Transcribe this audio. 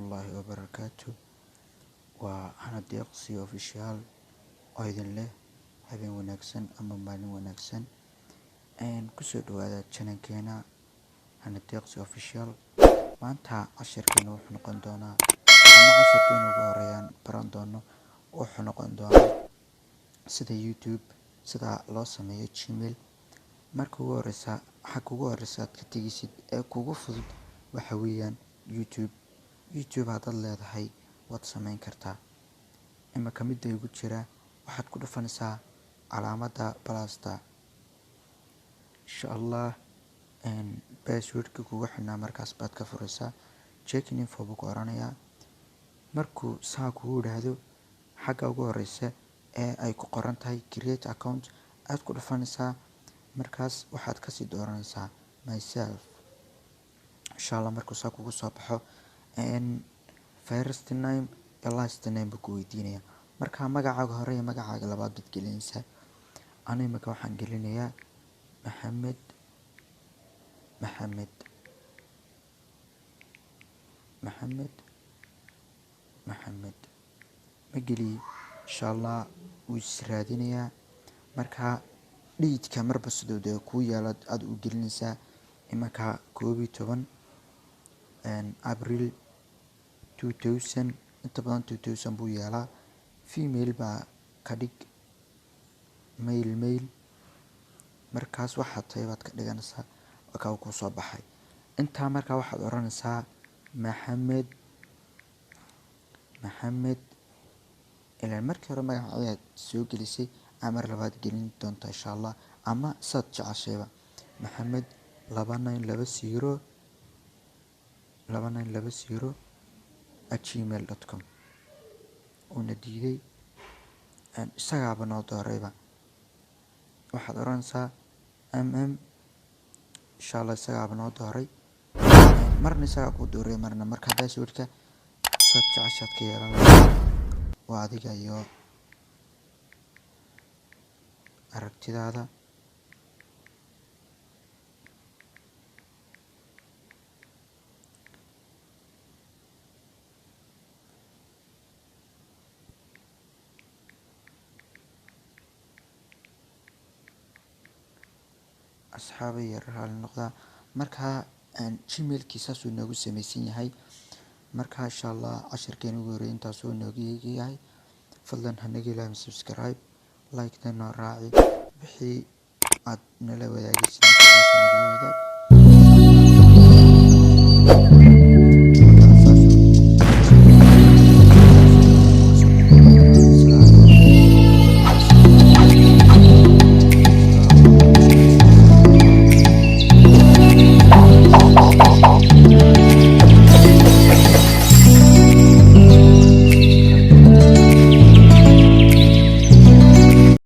الله وبركاته وأنا ديقسي أوفيشال أيضا له habeen wanaagsan ama maalin wanaagsan kusoo dhawaada channelkeena Hana Deeqsi Official maanta casharkeena wuxuu noqon doonaa ama casharkeena ugu horeeyaan baran doono wuxuu noqon doonaa sida YouTube sida loo sameeyo Gmail marka ugu horeysa aad ka tagisid ee kugu fudud waxa weeyaan YouTube hadad leedahay waad sameyn kartaa ima kamid ugu jira waxaad ku dhufanaysaa calaamada plasta inshallah passwordka kugu xidhnaa markaas baad ka furaysaa checking info buu ku oranayaa markuu saa kugu yiraahdo xagga ugu horeysa ee ay ku qoran tahay create account aad ku dhufanaysaa markaas waxaad ka sii dooranaysaa myself inshallah markuu saa kugu soo baxo first name and last name buu ku weydiinayaa marka magacaaga hore iyo magacaaga labaad bad gelinaysaa aniga marka waxaan gelinayaa maxamed mageli inshallah wuu israadinayaa marka dheedka marba sidoo ku yaala aad u gelinaysaa imaka 12 April 2000 inta badan 2000 buu yaalaa female baa ka dhig male markaas waxa tahay baad ka dhiganaysaa ka ku soo baxay inta marka waxaad oranaysaa maxamed ilaa markii hore magaca soo gelisay amar labaad gelin doonta inshallah ama sad jacashayba maxamed 2920 una diiday isagaaba noo doorayba waxaad oranaysaa inshallah isagaaba noo dooray marna isagaa ku dooray marna marka passwordka sad jacashaad ka yeelanaysaa waa adiga iyo aragtidaada asxaabay yar hal noqda marka Gmail-kiisa soo nagu sameeysan yahay marka inshallah casharkeena ugu horeeyay intaas oo noogu yahay fadlan hanaga ilaahay subscribe like dana raaci wixii aad nala wadaagaysid